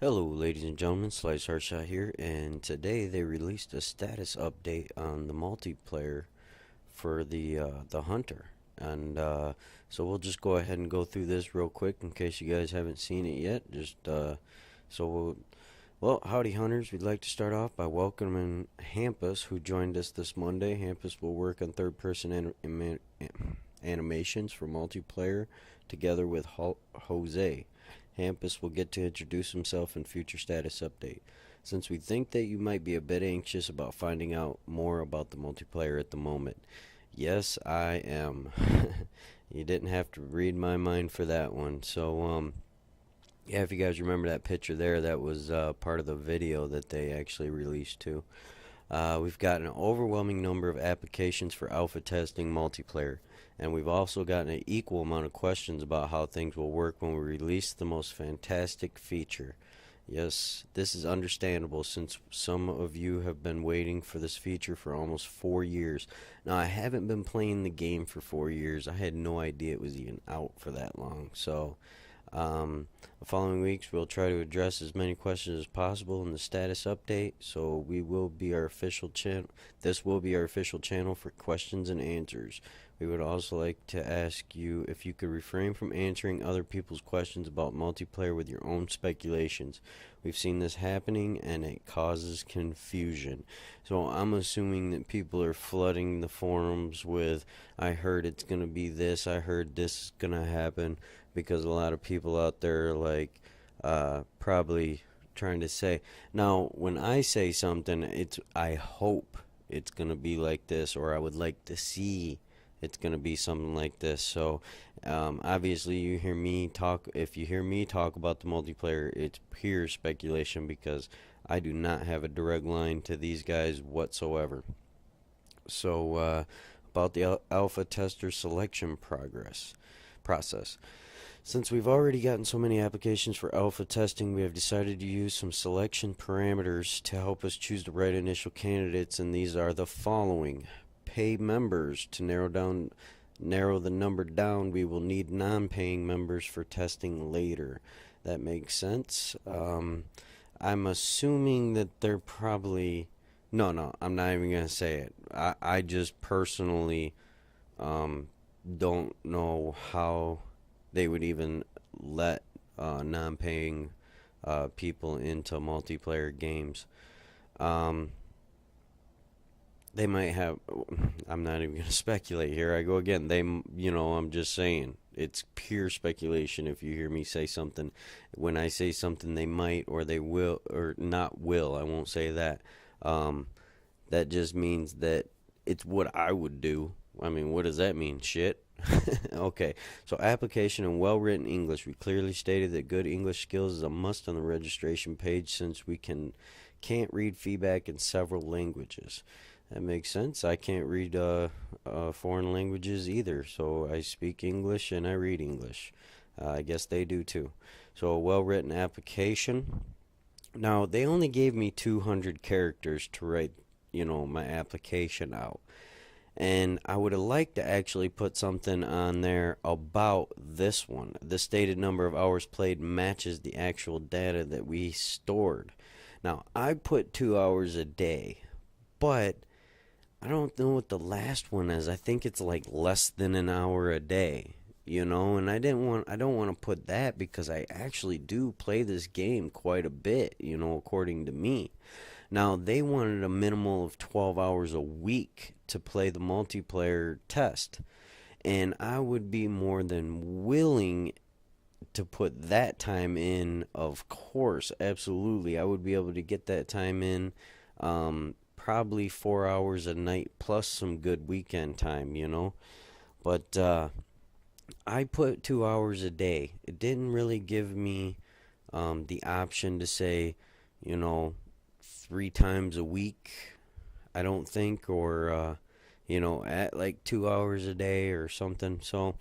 Hello, ladies and gentlemen, Slice Heartshot here, and today they released a status update on the multiplayer for the Hunter, and so we'll just go ahead and go through this real quick in case you guys haven't seen it yet. So well, howdy hunters. We'd like to start off by welcoming Hampus, who joined us this Monday. Hampus will work on third-person animations for multiplayer together with Jose. Hampus will get to introduce himself in future status update. Since we think that you might be a bit anxious about finding out more about the multiplayer at the moment. Yes, I am. You didn't have to read my mind for that one. Yeah, if you guys remember that picture there, that was part of the video that they actually released too. We've got an overwhelming number of applications for alpha testing multiplayer, and we've also gotten an equal amount of questions about how things will work when we release the most fantastic feature. Yes, this is understandable since some of you have been waiting for this feature for almost 4 years. Now, I haven't been playing the game for 4 years. I had no idea it was even out for that long. The following weeks we'll try to address as many questions as possible in the status update. So we will be our official channel. This will be our official channel for questions and answers. We would also like to ask you if you could refrain from answering other people's questions about multiplayer with your own speculations. We've seen this happening and it causes confusion. So I'm assuming that people are flooding the forums with, I heard it's going to be this, I heard this is going to happen, because a lot of people out there are like probably trying to say. Now, when I say something, it's I hope it's going to be like this, or I would like to see it's going to be something like this. So obviously you hear me talk if you hear me talk about the multiplayer, it's pure speculation because I do not have a direct line to these guys whatsoever. About the alpha tester selection progress process. Since we've already gotten so many applications for alpha testing, we have decided to use some selection parameters to help us choose the right initial candidates, and these are the following. Pay members. To narrow the number down, we will need non-paying members for testing later. That makes sense. I'm assuming that they're probably no, I'm not even gonna say it. I just personally don't know how they would even let non-paying people into multiplayer games. Um, they might have. I'm not even gonna speculate here. I go again. I'm just saying. It's pure speculation. If you hear me say something, when I say something, they might or they will or not will. I won't say that. Um, that just means that it's what I would do. I mean, what does that mean? Shit. Okay, so application in well written English. We clearly stated that good English skills is a must on the registration page since we can't read feedback in several languages. That makes sense. I can't read foreign languages either, so I speak English and I read English. I guess they do too. So a well written application. Now, they only gave me 200 characters to write, my application out. And I would have liked to actually put something on there about this one. The stated number of hours played matches the actual data that we stored. Now, I put 2 hours a day, but I don't know what the last one is. I think it's like less than an hour a day, and I don't want to put that because I actually do play this game quite a bit, according to me. Now, they wanted a minimal of 12 hours a week to play the multiplayer test. And I would be more than willing to put that time in, of course, absolutely. I would be able to get that time in, probably 4 hours a night plus some good weekend time. But I put 2 hours a day. It didn't really give me the option to say, you know, 3 times a week, I don't think, or, at like 2 hours a day or something. So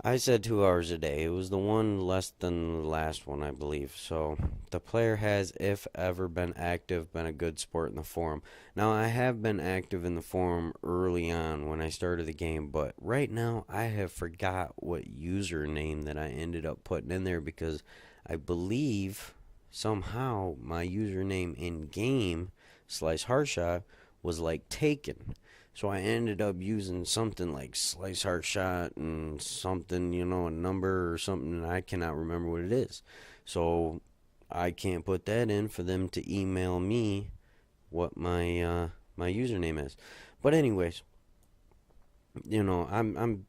I said 2 hours a day. It was the one less than the last one, I believe. So the player has, if ever, been active, been a good sport in the forum. Now, I have been active in the forum early on when I started the game, but right now I have forgot what username that I ended up putting in there because I believe somehow my username in game Slice Heartshot was like taken. So I ended up using something like Slice Heartshot and something, a number or something, and I cannot remember what it is. So I can't put that in for them to email me what my username is. But anyways, I'm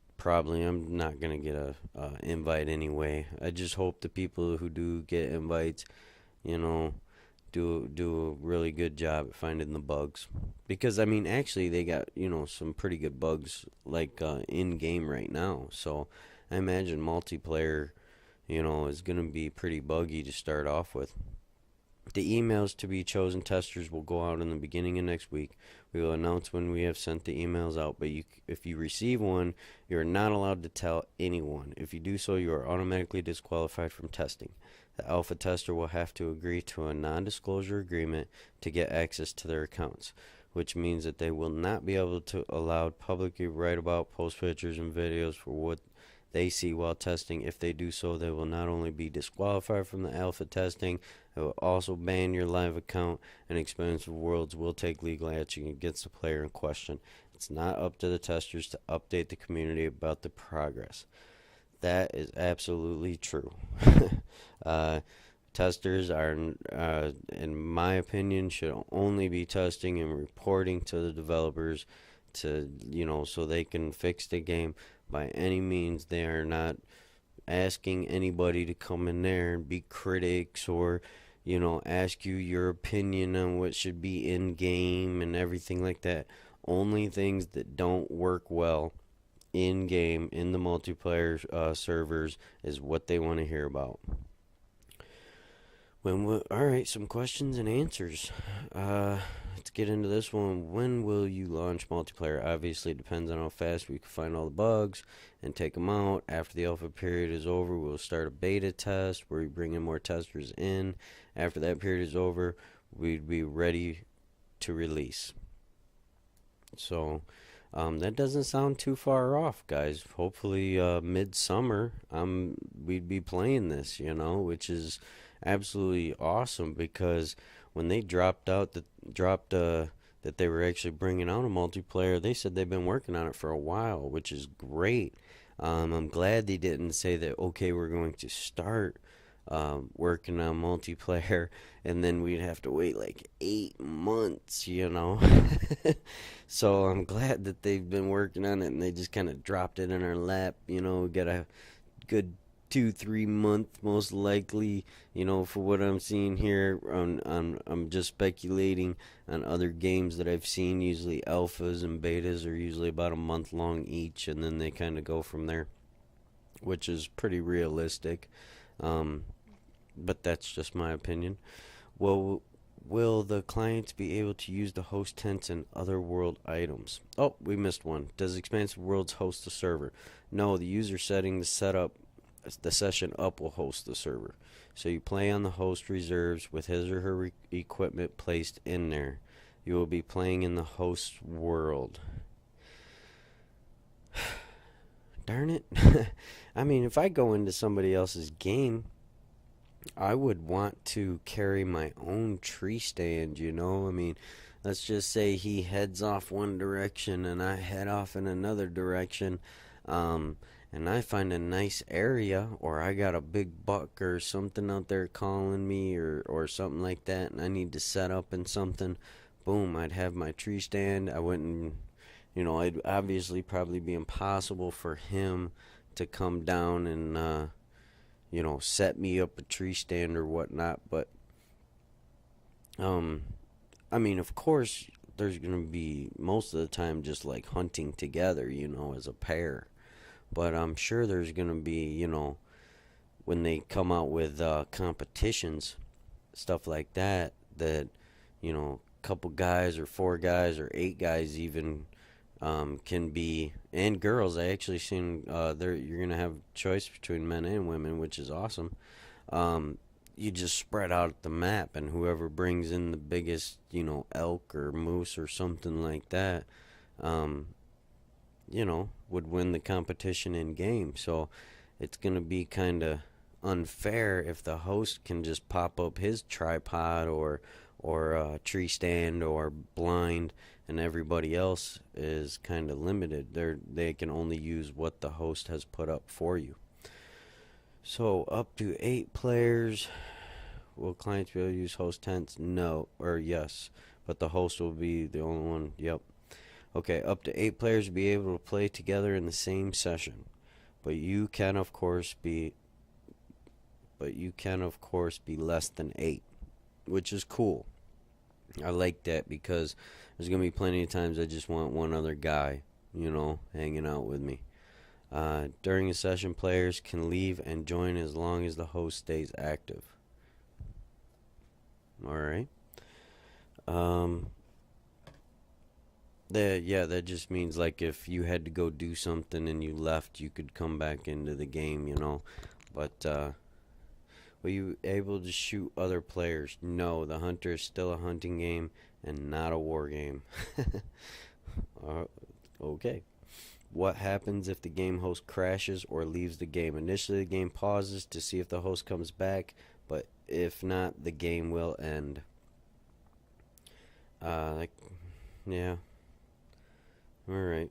not gonna get a invite anyway. I just hope the people who do get invites, you know, do a really good job at finding the bugs. Because I mean, actually, they got some pretty good bugs like in game right now. So I imagine multiplayer, is gonna be pretty buggy to start off with. The emails to be chosen testers will go out in the beginning of next week. We will announce when we have sent the emails out, but if you receive one, you are not allowed to tell anyone. If you do so, you are automatically disqualified from testing. The alpha tester will have to agree to a non-disclosure agreement to get access to their accounts, which means that they will not be able to allow publicly write about, post pictures and videos for what they see while testing. If they do so, they will not only be disqualified from the alpha testing, it will also ban your live account, and Expansive Worlds will take legal action against the player in question. It's not up to the testers to update the community about the progress. That is absolutely true. uh, Testers are, in my opinion, should only be testing and reporting to the developers to, so they can fix the game. By any means, they are not asking anybody to come in there and be critics or, ask you your opinion on what should be in game and everything like that. Only things that don't work well in game in the multiplayer servers is what they want to hear about. All right, some questions and answers. Let's get into this one. When will you launch multiplayer? Obviously, it depends on how fast we can find all the bugs and take them out. After the alpha period is over, we'll start a beta test where we bring in more testers in. After that period is over, we'd be ready to release. So, that doesn't sound too far off, guys. Hopefully, midsummer, we'd be playing this, which is absolutely awesome because when they dropped that they were actually bringing out a multiplayer, they said they've been working on it for a while, which is great. I'm glad they didn't say that, okay, we're going to start working on multiplayer and then we'd have to wait like 8 months. So I'm glad that they've been working on it and they just kind of dropped it in our lap. We got a good 2-3 month most likely, for what I'm seeing here. I'm just speculating on other games that I've seen. Usually alphas and betas are usually about a month long each, and then they kind of go from there, which is pretty realistic. But that's just my opinion. Well, will the clients be able to use the host tents and other world items? Oh, we missed one. Does Expansive Worlds host the server? No, the user setting the session up will host the server. So you play on the host reserves with his or her equipment placed in there. You will be playing in the host world. Darn it. I mean, if I go into somebody else's game, I would want to carry my own tree stand, I mean, let's just say he heads off one direction and I head off in another direction, and I find a nice area, or I got a big buck or something out there calling me or something like that, and I need to set up in something. Boom, I'd have my tree stand. I wouldn't, it'd obviously probably be impossible for him to come down and, set me up a tree stand or whatnot. But, I mean, of course, there's going to be most of the time just like hunting together, as a pair. But I'm sure there's going to be, when they come out with competitions, stuff like that, a couple guys or 4 guys or 8 guys even can be, and girls. I actually seen you're going to have choice between men and women, which is awesome. You just spread out the map, and whoever brings in the biggest, elk or moose or something like that, would win the competition in game. So it's going to be kind of unfair if the host can just pop up his tripod or tree stand or blind, and everybody else is kind of limited. They can only use what the host has put up for you. So up to 8 players. Will clients be able to use host tents? No, or yes, but the host will be the only one. Yep. Okay, up to 8 players will be able to play together in the same session, but you can of course be less than 8, which is cool. I like that because there's gonna be plenty of times I just want one other guy, hanging out with me. During a session, players can leave and join as long as the host stays active. Alright. That just means like if you had to go do something and you left, you could come back into the game, But, were you able to shoot other players? No, the Hunter is still a hunting game and not a war game. Okay. What happens if the game host crashes or leaves the game? Initially, the game pauses to see if the host comes back, but if not, the game will end. Yeah. Alright.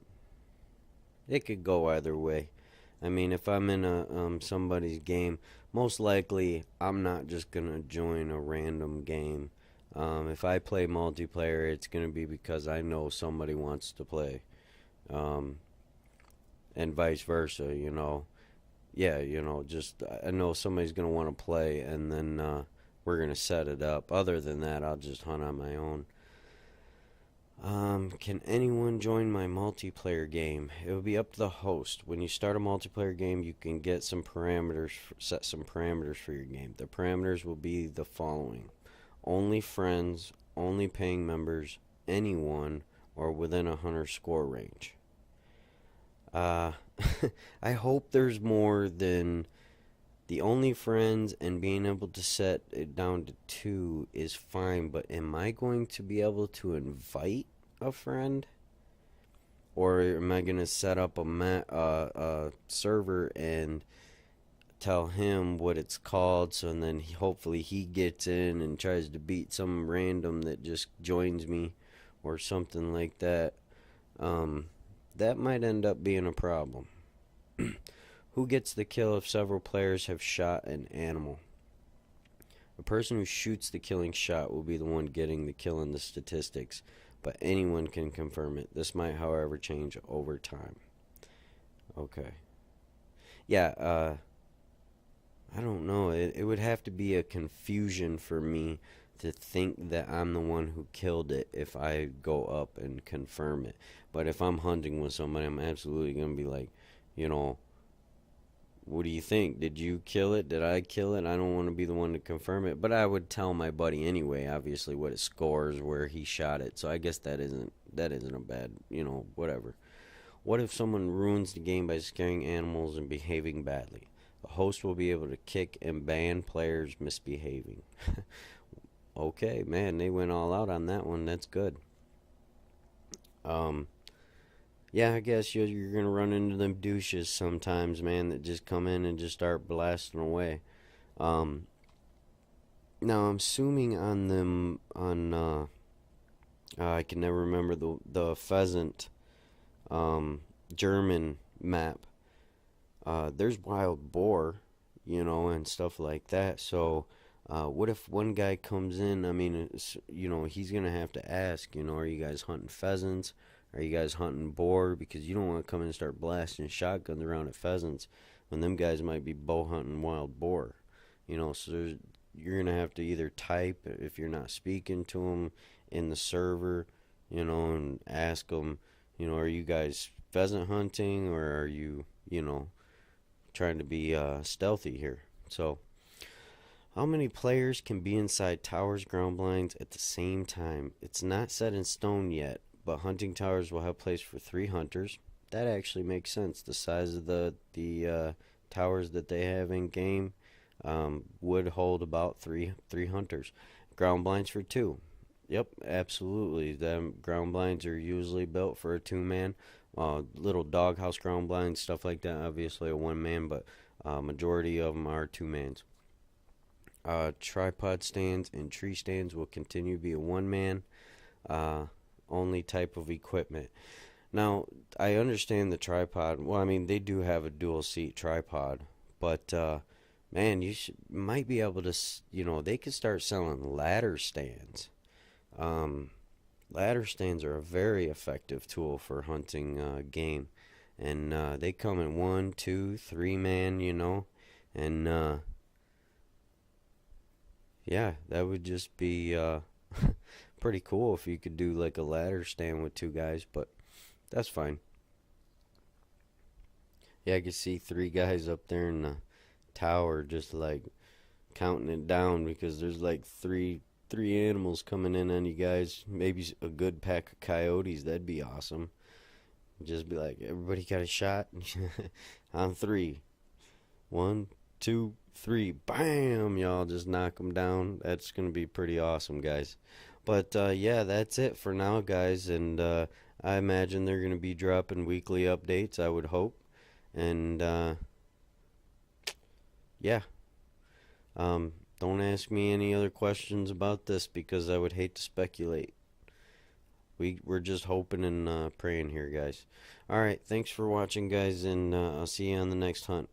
It could go either way. I mean, if I'm in somebody's game, most likely I'm not just gonna join a random game. If I play multiplayer, it's gonna be because I know somebody wants to play. And vice versa, Yeah, just I know somebody's gonna want to play, and then we're gonna set it up. Other than that, I'll just hunt on my own. Can anyone join my multiplayer game? It will be up to the host. When you start a multiplayer game, you can get set some parameters for your game. The parameters will be the following: only friends, only paying members, anyone, or within a hunter score range. I hope there's more than the only friends, and being able to set it down to 2 is fine, but am I going to be able to invite a friend? Or am I going to set up a server and tell him what it's called, so then hopefully he gets in and tries to beat some random that just joins me or something like that? That might end up being a problem. Who gets the kill if several players have shot an animal? The person who shoots the killing shot will be the one getting the kill in the statistics, but anyone can confirm it. This might, however, change over time. Okay. Yeah, I don't know. It would have to be a confusion for me to think that I'm the one who killed it if I go up and confirm it. But if I'm hunting with somebody, I'm absolutely going to be like, what do you think? Did you kill it? Did I kill it? I don't want to be the one to confirm it, but I would tell my buddy anyway, obviously, what it scores, where he shot it. So I guess that isn't a bad, whatever. What if someone ruins the game by scaring animals and behaving badly? The host will be able to kick and ban players misbehaving. Okay, man, they went all out on that one. That's good. Yeah, I guess you're gonna run into them douches sometimes, man, that just come in and just start blasting away. Now I'm assuming on them I can never remember the pheasant German map. There's wild boar, and stuff like that. So what if one guy comes in? I mean, he's gonna have to ask, are you guys hunting pheasants? Are you guys hunting boar? Because you don't want to come in and start blasting shotguns around at pheasants when them guys might be bow hunting wild boar. So you're going to have to either type, if you're not speaking to them, in the server, and ask them, are you guys pheasant hunting, or are you, trying to be stealthy here? So how many players can be inside towers, ground blinds at the same time? It's not set in stone yet, but hunting towers will have place for 3 hunters. That actually makes sense. The size of the towers that they have in game would hold about three hunters. Ground blinds for 2. Yep, absolutely. The ground blinds are usually built for a 2-man. Little doghouse ground blinds, stuff like that. Obviously a 1-man, but Majority of them are two-mans. Tripod stands and tree stands will continue to be a one-man only type of equipment. Now, I understand the tripod. Well, I mean, they do have a dual seat tripod, but man, might be able to, they could start selling ladder stands. Um, Ladder stands are a very effective tool for hunting game, and they come in one, two, three man, and yeah, that would just be pretty cool if you could do like a ladder stand with two guys, but that's fine. Yeah, I could see three guys up there in the tower just like counting it down because there's like three animals coming in on you guys. Maybe a good pack of coyotes. That'd be awesome. Just be like, everybody got a shot on three. One, two, three. Bam! Y'all just knock them down. That's gonna be pretty awesome, guys. But yeah, that's it for now, guys. And I imagine they're gonna be dropping weekly updates. I would hope. And yeah. Don't ask me any other questions about this because I would hate to speculate. We're just hoping and praying here, guys. All right, thanks for watching, guys, and I'll see you on the next hunt.